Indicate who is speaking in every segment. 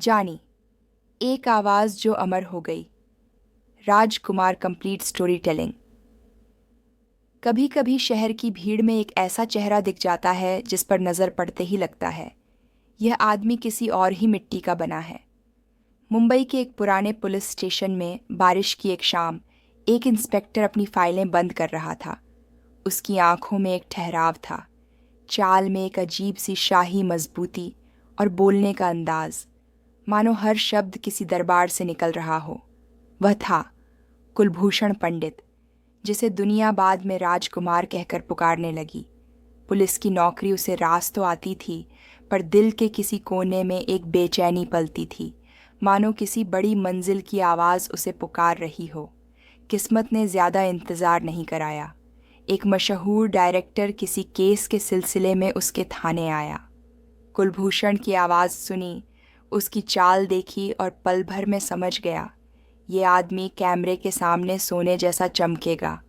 Speaker 1: जानी, एक आवाज़ जो अमर हो गई। राजकुमार कंप्लीट स्टोरी टेलिंग। कभी कभी शहर की भीड़ में एक ऐसा चेहरा दिख जाता है जिस पर नज़र पड़ते ही लगता है यह आदमी किसी और ही मिट्टी का बना है। मुंबई के एक पुराने पुलिस स्टेशन में बारिश की एक शाम एक इंस्पेक्टर अपनी फाइलें बंद कर रहा था। उसकी आंखों में एक ठहराव था, चाल में एक अजीब सी शाही मजबूती और बोलने का अंदाज, मानो हर शब्द किसी दरबार से निकल रहा हो। वह था कुलभूषण पंडित, जिसे दुनिया बाद में राजकुमार कहकर पुकारने लगी। पुलिस की नौकरी उसे रास तो आती थी, पर दिल के किसी कोने में एक बेचैनी पलती थी, मानो किसी बड़ी मंजिल की आवाज़ उसे पुकार रही हो। किस्मत ने ज़्यादा इंतज़ार नहीं कराया। एक मशहूर डायरेक्टर किसी केस के सिलसिले में उसके थाने आया। कुलभूषण की आवाज़ सुनी, उसकी चाल देखी और पल भर में समझ गया ये आदमी कैमरे के सामने सोने जैसा चमकेगा।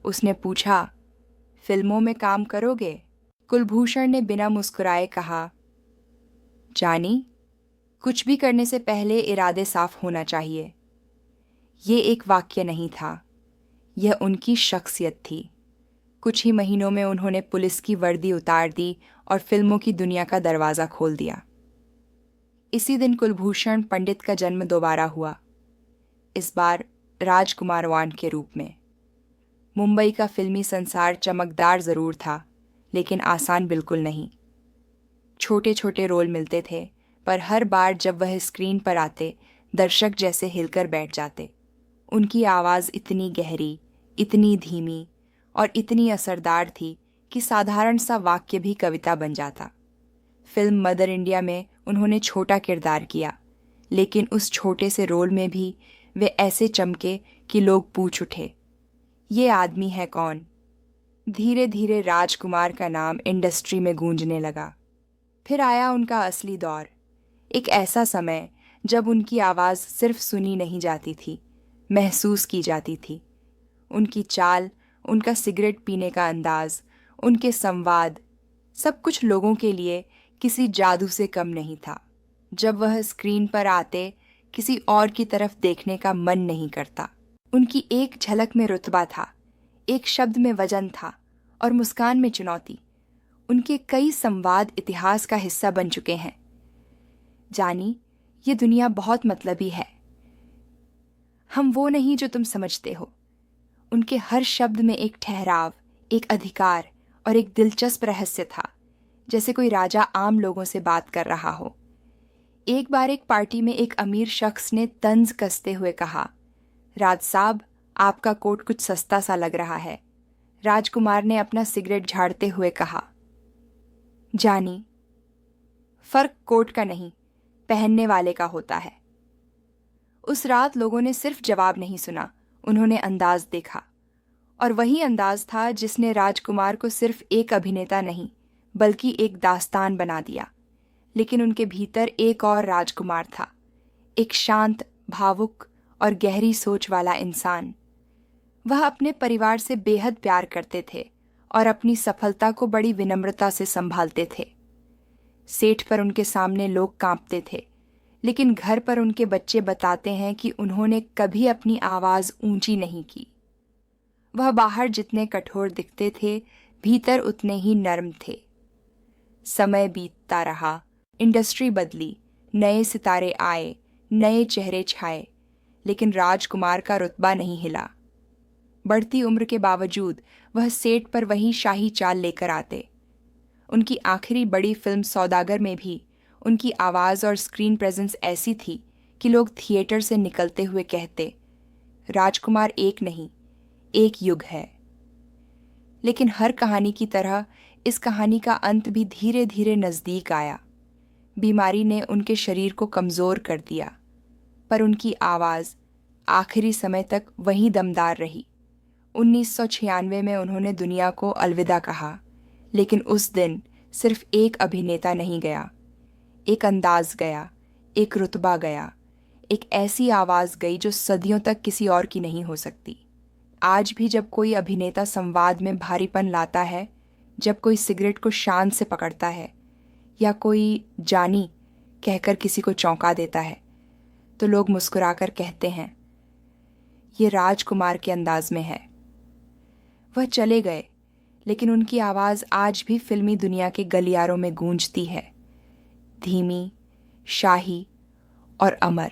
Speaker 1: उसने पूछा, फिल्मों में काम करोगे? कुलभूषण ने बिना मुस्कुराए कहा, जानी, कुछ भी करने से पहले इरादे साफ होना चाहिए। ये एक वाक्य नहीं था, यह उनकी शख्सियत थी। कुछ ही महीनों में उन्होंने पुलिस की वर्दी उतार दी और फिल्मों की दुनिया का दरवाज़ा खोल दिया। इसी दिन कुलभूषण पंडित का जन्म दोबारा हुआ, इस बार राजकुमार वान के रूप में। मुंबई का फिल्मी संसार चमकदार ज़रूर था, लेकिन आसान बिल्कुल नहीं। छोटे छोटे रोल मिलते थे, पर हर बार जब वह स्क्रीन पर आते, दर्शक जैसे हिलकर बैठ जाते। उनकी आवाज़ इतनी गहरी, इतनी धीमी और इतनी असरदार थी कि साधारण सा वाक्य भी कविता बन जाता। फिल्म मदर इंडिया में उन्होंने छोटा किरदार किया, लेकिन उस छोटे से रोल में भी वे ऐसे चमके कि लोग पूछ उठे, ये आदमी है कौन? धीरे धीरे राजकुमार का नाम इंडस्ट्री में गूंजने लगा। फिर आया उनका असली दौर, एक ऐसा समय जब उनकी आवाज़ सिर्फ सुनी नहीं जाती थी, महसूस की जाती थी। उनकी चाल, उनका सिगरेट पीने का अंदाज, उनके संवाद, सब कुछ लोगों के लिए किसी जादू से कम नहीं था। जब वह स्क्रीन पर आते, किसी और की तरफ देखने का मन नहीं करता। उनकी एक झलक में रुतबा था, एक शब्द में वजन था और मुस्कान में चुनौती। उनके कई संवाद इतिहास का हिस्सा बन चुके हैं। जानी, ये दुनिया बहुत मतलबी है। हम वो नहीं जो तुम समझते हो। उनके हर शब्द में एक ठहराव, एक अधिकार और एक दिलचस्प रहस्य था, जैसे कोई राजा आम लोगों से बात कर रहा हो। एक बार एक पार्टी में एक अमीर शख्स ने तंज कसते हुए कहा, राज साहब, आपका कोट कुछ सस्ता सा लग रहा है। राजकुमार ने अपना सिगरेट झाड़ते हुए कहा, जानी, फर्क कोट का नहीं, पहनने वाले का होता है। उस रात लोगों ने सिर्फ जवाब नहीं सुना, उन्होंने अंदाज देखा। और वही अंदाज था जिसने राजकुमार को सिर्फ एक अभिनेता नहीं, बल्कि एक दास्तान बना दिया। लेकिन उनके भीतर एक और राजकुमार था, एक शांत, भावुक और गहरी सोच वाला इंसान। वह अपने परिवार से बेहद प्यार करते थे और अपनी सफलता को बड़ी विनम्रता से संभालते थे। सेठ पर उनके सामने लोग कांपते थे, लेकिन घर पर उनके बच्चे बताते हैं कि उन्होंने कभी अपनी आवाज़ ऊंची नहीं की। वह बाहर जितने कठोर दिखते थे, भीतर उतने ही नर्म थे। समय बीतता रहा, इंडस्ट्री बदली, नए सितारे आए, नए चेहरे छाए, लेकिन राजकुमार का रुतबा नहीं हिला। बढ़ती उम्र के बावजूद वह सेट पर वही शाही चाल लेकर आते। उनकी आखिरी बड़ी फिल्म सौदागर में भी उनकी आवाज़ और स्क्रीन प्रेजेंस ऐसी थी कि लोग थिएटर से निकलते हुए कहते, राजकुमार एक नहीं, एक युग है। लेकिन हर कहानी की तरह इस कहानी का अंत भी धीरे धीरे नज़दीक आया। बीमारी ने उनके शरीर को कमज़ोर कर दिया, पर उनकी आवाज़ आखिरी समय तक वहीं दमदार रही। 1996 में उन्होंने दुनिया को अलविदा कहा, लेकिन उस दिन सिर्फ एक अभिनेता नहीं गया, एक अंदाज गया, एक रुतबा गया, एक ऐसी आवाज़ गई जो सदियों तक किसी और की नहीं हो सकती। आज भी जब कोई अभिनेता संवाद में भारीपन लाता है, जब कोई सिगरेट को शान से पकड़ता है, या कोई जानी कहकर किसी को चौंका देता है तो लोग मुस्कुराकर कहते हैं, ये राजकुमार के अंदाज में है। वह चले गए, लेकिन उनकी आवाज़ आज भी फिल्मी दुनिया के गलियारों में गूंजती है, धीमी, शाही और अमर।